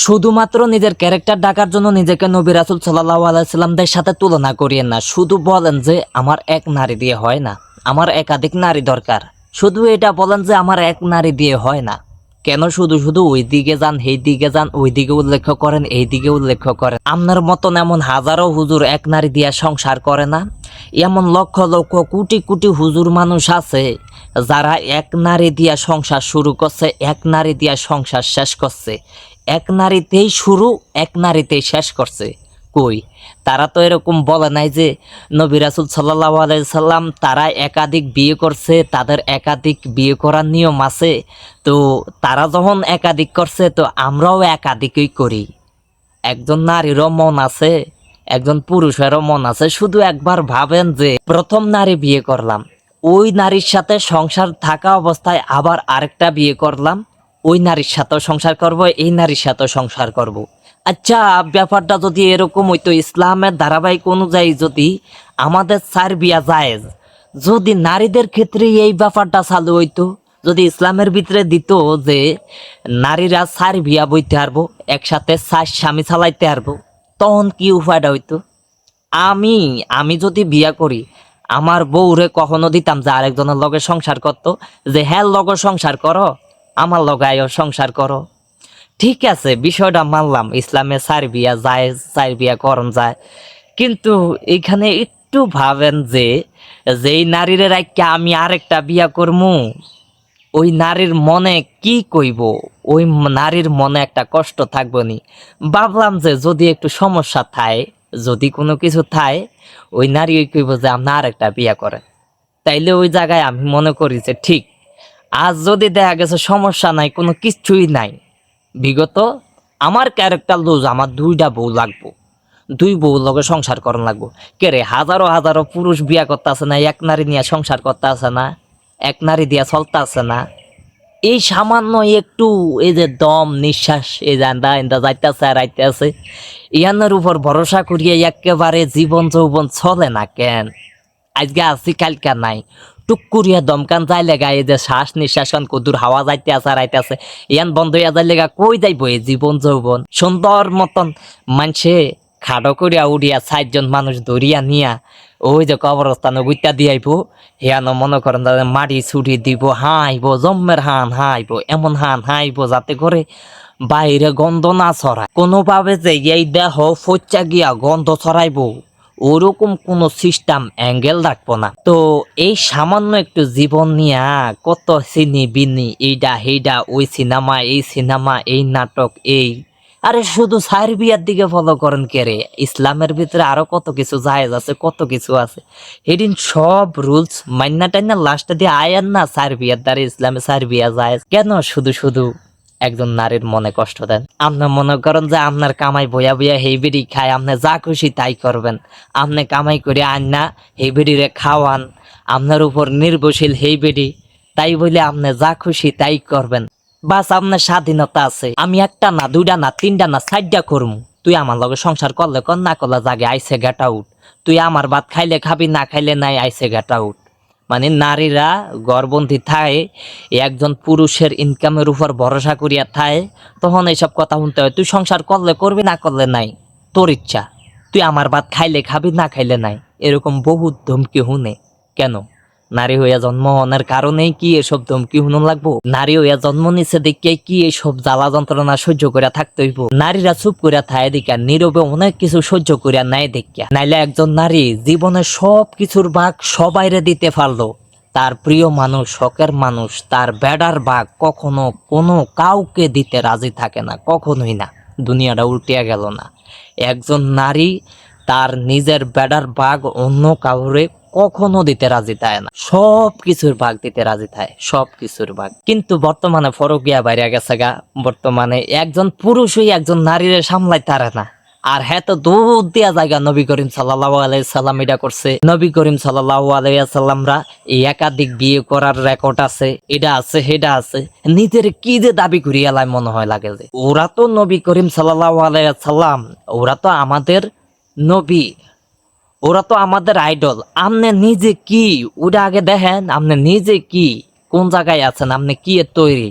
শুধুমাত্র নিজের ক্যারেক্টার ঢাকার জন্য নিজেকে নবী রাসূল সাল্লাল্লাহু আলাইহি সাল্লামদের সাথে তুলনা করিয়েন না। শুধু বলেন যে আমার এক নারী দিয়ে হয় না, আমার একাধিক নারী দরকার। শুধু এটা বলেন যে আমার এক নারী দিয়ে হয় না। কেন শুধু শুধু ওই দিকে যান, এই দিকে যান, ওই দিকে উল্লেখ করেন, এই দিকে উল্লেখ করেন? আপনার মতন এমন হাজারো হুজুর এক নারী দিয়া সংসার করে না। এমন লক্ষ লক্ষ কোটি কোটি হুজুর মানুষ আছে যারা এক নারী দিয়া সংসার শুরু করছে, এক নারী দিয়া সংসার শেষ করছে, এক নারীতেই শুরু, এক নারীতেই শেষ করছে। কই, তারা তো এরকম বলে নাই যে নবী রাসূল সাল্লাল্লাহু আলাইহি সাল্লাম তারা একাধিক বিয়ে করছে, তাদের একাধিক বিয়ে করার নিয়ম আছে। তো তারা যখন একাধিক করছে তো আমরাও একাধিকই করি। একজন নারীরও মন আছে, একজন পুরুষেরও মন আছে। শুধু একবার ভাবেন যে প্রথম নারী বিয়ে করলাম, ওই নারীর সাথে সংসার থাকা অবস্থায় আবার আরেকটা বিয়ে করলাম, ওই নারীর সাথেও সংসার করব, এই নারীর সাথেও সংসার করব। আচ্ছা, ব্যাপারটা যদি এরকম হইতো, ইসলামের ধারাবাহিক অনুযায়ী যদি আমাদের 4 বিয়া জায়েজ, যদি নারীদের ক্ষেত্রে এই ব্যাপারটা চালু হইতো, যদি ইসলামের ভিতরে দিত যে নারীরা 4 বিয়া বইতে পারবো, একসাথে 4 স্বামী চালাইতে পারবো, তখন কি উপায়টা হইতো? আমি আমি যদি বিয়া করি, আমার বউরে কখনো দিতাম যে আরেকজনের লগে সংসার করতো, যে হ্যাঁ লগে সংসার করো, আমার লগে আয়ো সংসার করো। ঠিক আছে, বিষয়টা মানলাম, ইসলামে 4 বিয়া যায়, 4 বিয়া করণ যায়। কিন্তু এখানে একটু ভাবেন যে যেই নারীর রাইখা আমি আরেকটা বিয়া করমু, ওই নারীর মনে কি কইব? ওই নারীর মনে একটা কষ্ট থাকবো নি। ভাবলাম যে যদি একটু সমস্যা থায়, যদি কোনো কিছু থায়, ওই নারী কইব যে আপনি আরেকটা বিয়া করেন। তাইলে ওই জায়গায় আমি মনে করি যে ঠিক। আজ যদি দেখা গেছে সমস্যা নাই, কোনো কিছুই নাই, বিগত আমার ক্যারেক্টার লুজ, আমার 2টা বউ লাগবো, 2 বউ লগে সংসার করন লাগবো। কে রে, হাজারো হাজারো পুরুষ বিয়া করতে আছে না, এক নারী নিয়ে সংসার করতে আছে না, এক নারী দিয়া চলতে আছে না। এই সামান্য একটু এই যে দম নিঃশ্বাস, এই জান্দা ইন্দা যাইতেছে আর আইতেছে, ইয়ানের উপর ভরসা করিয়ে একেবারে জীবন যৌবন চলে না কেন? আজকে আছি কালকা নাই, টুক করিয়া দমকান যাই লেগা, এই যে শ্বাস নিঃশ্বাস কদুর হাওয়া যাইতে আছে আর আইতেছে, ইয়ান বন্ধ হইয়া যাই লেগা কই যাইব এই জীবন যৌবন? সুন্দর মতন মানছে খাড়ো করিয়া উড়িয়া 4 জন মানুষ ধরিয়া নিয়া ওই যে কবরস্থানে গুইতা দিয়াইব, হিয়ানো মনে করেন মাটি ছুটি দিব, হাঁইব, জম্মের হান হাঁইব, এমন হান হাঁইব যাতে করে বাইরে গন্ধ না ছড়ায়। কোনোভাবে যে এই দেহ ফচ্চা গিয়া গন্ধ ছড়াইব, ওরকম কোনো সিস্টেম অ্যাঙ্গেল রাখবো না। তো এই সামান্য একটু জীবন নিয়া কত চিনি বিনি, এইটা সেইটা, ওই সিনেমা, এই সিনেমা, এই নাটক, এই আরে শুধু 4 বিয়ার দিকে ফলো করেন কে রে? ইসলামের ভিতরে আরো কত কিছু জায়েজ আছে, কত কিছু আছে। এদিন সব রুলস মান্না টাইনা লাস্টে দিয়ে আয়ান না 4 বিয়ার দ্বারা ইসলামে 4 বিয়া জায়েজ। কেন শুধু শুধু একজন নারীর মনে কষ্ট দেন? আপনি মনে করেন যে আপনার কামাই বইয়া বইয়া হেই বেড়ি খায়, আপনি যা খুশি তাই করবেন। আপনি কামাই করে আন না, হেই বেড়িরে খাওয়ান, আপনার উপর নির্ভরশীল হেই বেড়ি, তাই বলে আপনি যা খুশি তাই করবেন। বাস আপনার স্বাধীনতা আছে, আমি 1টা না, 2টা না, 3টা না, 4টা করমু। তুই আমার লগে সংসার করলে কর, না করলে জাগে আইসে গেট আউট। তুই আমার ভাত খাইলে খাবি, না খাইলে নাই, আইসে গেট আউট। মানে নারীরা গর্ভবতী থাকে, একজন পুরুষের ইনকামের উপর ভরসা করিয়া থাকে, তখন এইসব কথা শুনতে হয়। তুই সংসার করলে করবি, না করলে নাই, তোর ইচ্ছা। তুই আমার ভাত খাইলে খাবি, না খাইলে নাই, এরকম বহুত ধমকি শুনে। কেন? নারী হইয়া জন্মের কারণেই কি এসব ধমকি শুনুন লাগবো? নারী হইয়া জন্ম নিচ্ছে দেখে কি এসব জ্বালা যন্ত্রণা সহ্য করিয়া থাকতে হইব? নারীরা চুপ করিয়া থায় দেখা, নীরবে অনেক কিছু সহ্য করিয়া নাই দেখিয়া। নাইলে একজন নারী জীবনের সব কিছুর ভাগ সবাইরে দিতে পারলো, তার প্রিয় মানুষ, শখের মানুষ, তার বেড়ার ভাগ কখনো কোনো কাউকে দিতে রাজি থাকে না, কখনোই না। দুনিয়াটা উল্টিয়া গেল না? একজন নারী তার নিজের বেড়ার ভাগ অন্য কাউরে কখনো দিতে রাজি থাকে না, সব কিছুর ভাগ দিতে রাজি থাকে, সব কিছুর ভাগ। কিন্তু বর্তমানে ফরকিয়া বাইরে গেছে গা। বর্তমানে একজন পুরুষই একজন নারীরে সামলাইতে পারে না। আর হ্যাঁ, তো দুধ দিয়া জায়গা নবী করিম সাল্লাল্লাহু আলাইহি সাল্লাম এটা করছে। নবী করিম সাল্লাল্লাহু আলাইহি সাল্লামরা এই একাধিক বিয়ে করার রেকর্ড আছে, এটা আছে, সেটা আছে। নিজের কি যে দাবি করিয়া লাই মনে হয় লাগে যে ওরা তো নবী করিম সাল্লাল্লাহু আলাইহি সাল্লাম, ওরা তো আমাদের নবী, ওরা তো আমাদের আইডল। আপনি নিজে কি, ওটা আগে দেখেন, আপনি নিজে কি, কোন জায়গায় আছেন, আপনি কি তৈরি।